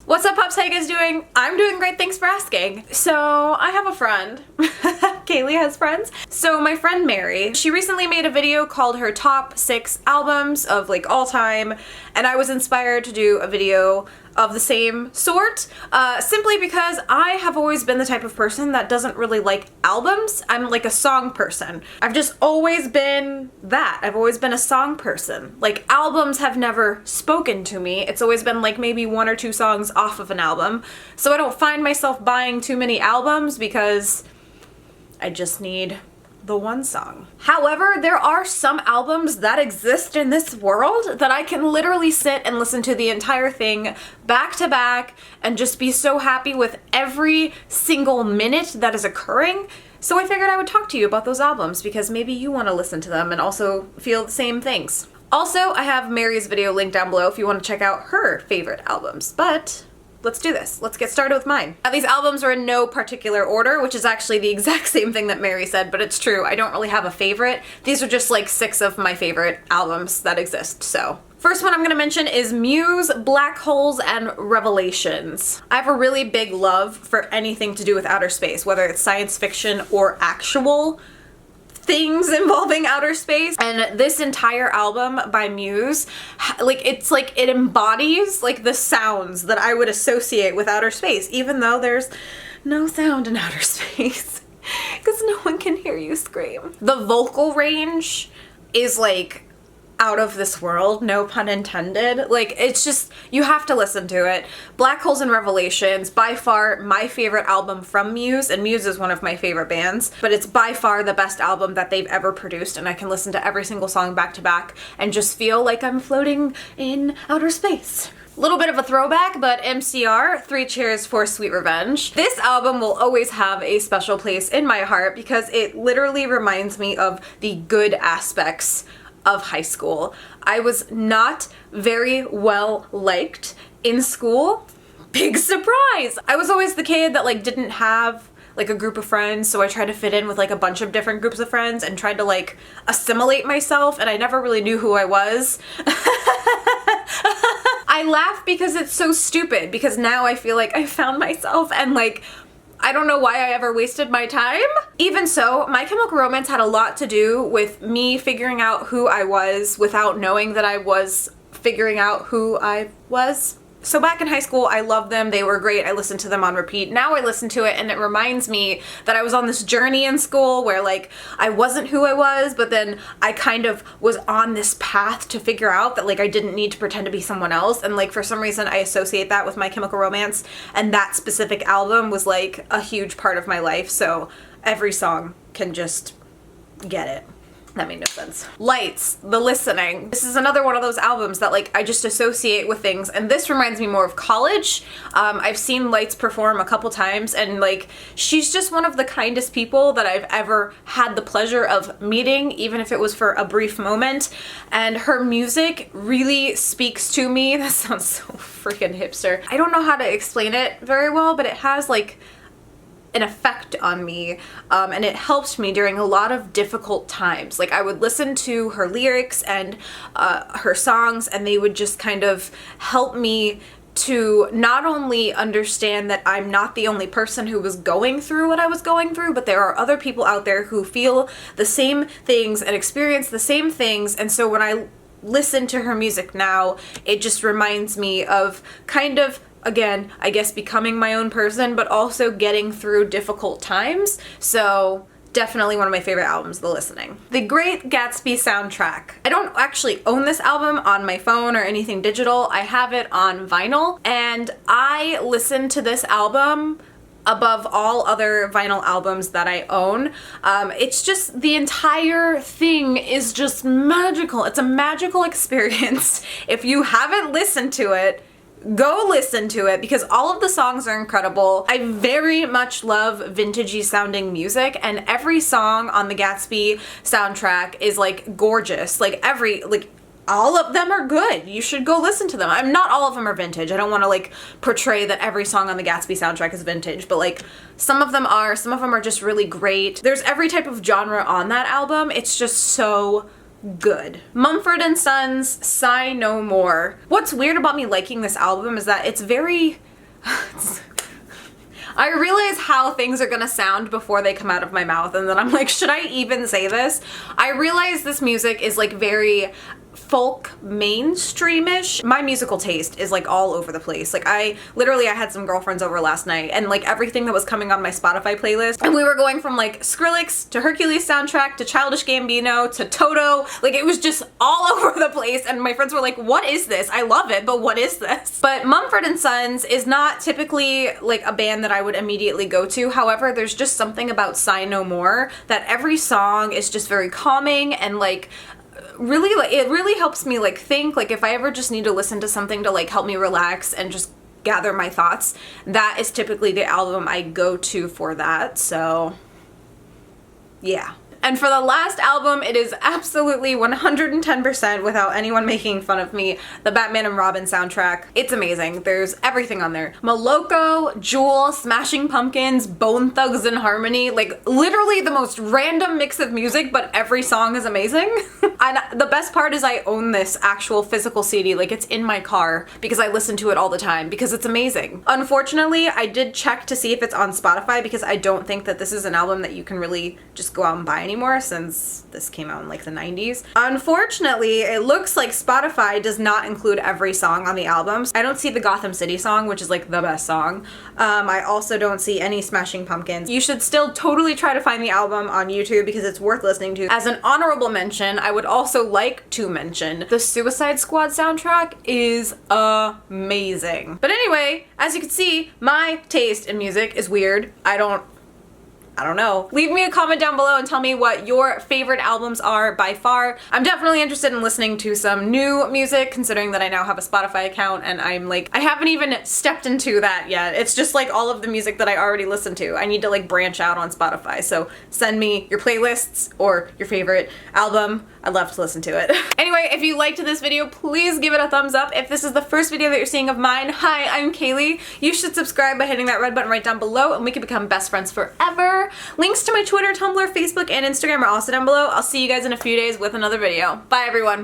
What's up, pups? How you guys doing? I'm doing great, thanks for asking. So I have a friend. Kayleigh has friends. So my friend Mary, she recently made a video called her top 6 albums of like all time, and I was inspired to do a video of the same sort, simply because I have always been the type of person that doesn't really like albums. I'm like a song person. I've just always been that. I've always been a song person. Like, albums have never spoken to me. It's always been like maybe 1 or 2 songs off of an album. So I don't find myself buying too many albums because I just need the one song. However, there are some albums that exist in this world that I can literally sit and listen to the entire thing back to back and just be so happy with every single minute that is occurring. So I figured I would talk to you about those albums because maybe you want to listen to them and also feel the same things. Also, I have Mary's video linked down below if you want to check out her favorite albums, but let's do this. Let's get started with mine. Now, these albums are in no particular order, which is actually the exact same thing that Mary said, but it's true. I don't really have a favorite. These are just like 6 of my favorite albums that exist, so. First one I'm gonna mention is Muse, Black Holes, and Revelations. I have a really big love for anything to do with outer space, whether it's science fiction or actual things involving outer space. And this entire album by Muse, like, it's like it embodies like the sounds that I would associate with outer space, even though there's no sound in outer space because no one can hear you scream. The vocal range is like out of this world, no pun intended. Like, it's just, you have to listen to it. Black Holes and Revelations, by far my favorite album from Muse, and Muse is one of my favorite bands, but it's by far the best album that they've ever produced, and I can listen to every single song back to back and just feel like I'm floating in outer space. Little bit of a throwback, but MCR, 3 Cheers for Sweet Revenge. This album will always have a special place in my heart because it literally reminds me of the good aspects of high school. I was not very well liked in school. Big surprise! I was always the kid that like didn't have like a group of friends, so I tried to fit in with like a bunch of different groups of friends and tried to like assimilate myself, and I never really knew who I was. I laugh because it's so stupid, because now I feel like I found myself and like I don't know why I ever wasted my time. Even so, My Chemical Romance had a lot to do with me figuring out who I was without knowing that I was figuring out who I was. So back in high school, I loved them. They were great. I listened to them on repeat. Now I listen to it and it reminds me that I was on this journey in school where like I wasn't who I was, but then I kind of was on this path to figure out that like I didn't need to pretend to be someone else. And like for some reason I associate that with My Chemical Romance, and that specific album was like a huge part of my life. So every song can just get it. That made no sense. Lights, The Listening. This is another one of those albums that like I just associate with things, and this reminds me more of college. I've seen Lights perform a couple times, and like she's just one of the kindest people that I've ever had the pleasure of meeting, even if it was for a brief moment. And her music really speaks to me. That sounds so freaking hipster. I don't know how to explain it very well, but it has like an effect on me, and it helped me during a lot of difficult times. Like I would listen to her lyrics and her songs, and they would just kind of help me to not only understand that I'm not the only person who was going through what I was going through, but there are other people out there who feel the same things and experience the same things. And so when I listen to her music now, it just reminds me of kind of, again, I guess becoming my own person, but also getting through difficult times. So definitely one of my favorite albums, The Listening. The Great Gatsby soundtrack. I don't actually own this album on my phone or anything digital. I have it on vinyl, and I listen to this album above all other vinyl albums that I own. It's just, the entire thing is just magical. It's a magical experience. If you haven't listened to it, go listen to it because all of the songs are incredible. I very much love vintagey sounding music, and every song on the Gatsby soundtrack is like gorgeous. Like all of them are good. You should go listen to them. Not all of them are vintage. I don't want to like portray that every song on the Gatsby soundtrack is vintage, but like some of them are just really great. There's every type of genre on that album. It's just so good. Mumford & Sons, Sigh No More. What's weird about me liking this album is that it's very I realize how things are gonna sound before they come out of my mouth, and then I'm like, should I even say this? I realize this music is like very folk mainstreamish. My musical taste is like all over the place. Like I had some girlfriends over last night, and like everything that was coming on my Spotify playlist, and we were going from like Skrillex to Hercules soundtrack to Childish Gambino to Toto. Like it was just all over the place, and my friends were like, what is this? I love it, but what is this? But Mumford & Sons is not typically like a band that I would immediately go to. However, there's just something about Sigh No More that every song is just very calming, and like really, like it really helps me like think. Like if I ever just need to listen to something to like help me relax and just gather my thoughts, that is typically the album I go to for that. So yeah. And for the last album, it is absolutely 110%, without anyone making fun of me, the Batman and Robin soundtrack. It's amazing. There's everything on there. Moloko, Jewel, Smashing Pumpkins, Bone Thugs and Harmony, like literally the most random mix of music, but every song is amazing. And the best part is I own this actual physical CD, like it's in my car because I listen to it all the time because it's amazing. Unfortunately, I did check to see if it's on Spotify because I don't think that this is an album that you can really just go out and buy anymore, since this came out in like the 90s. Unfortunately, it looks like Spotify does not include every song on the albums. I don't see the Gotham City song, which is like the best song. I also don't see any Smashing Pumpkins. You should still totally try to find the album on YouTube because it's worth listening to. As an honorable mention, I would also like to mention the Suicide Squad soundtrack is amazing. But anyway, as you can see, my taste in music is weird. I don't know. Leave me a comment down below and tell me what your favorite albums are by far. I'm definitely interested in listening to some new music, considering that I now have a Spotify account, and I'm like, I haven't even stepped into that yet. It's just like all of the music that I already listen to. I need to like branch out on Spotify. So send me your playlists or your favorite album. I'd love to listen to it. Anyway, if you liked this video, please give it a thumbs up. If this is the first video that you're seeing of mine, hi, I'm Kayleigh. You should subscribe by hitting that red button right down below, and we can become best friends forever. Links to my Twitter, Tumblr, Facebook, and Instagram are also down below. I'll see you guys in a few days with another video. Bye, everyone.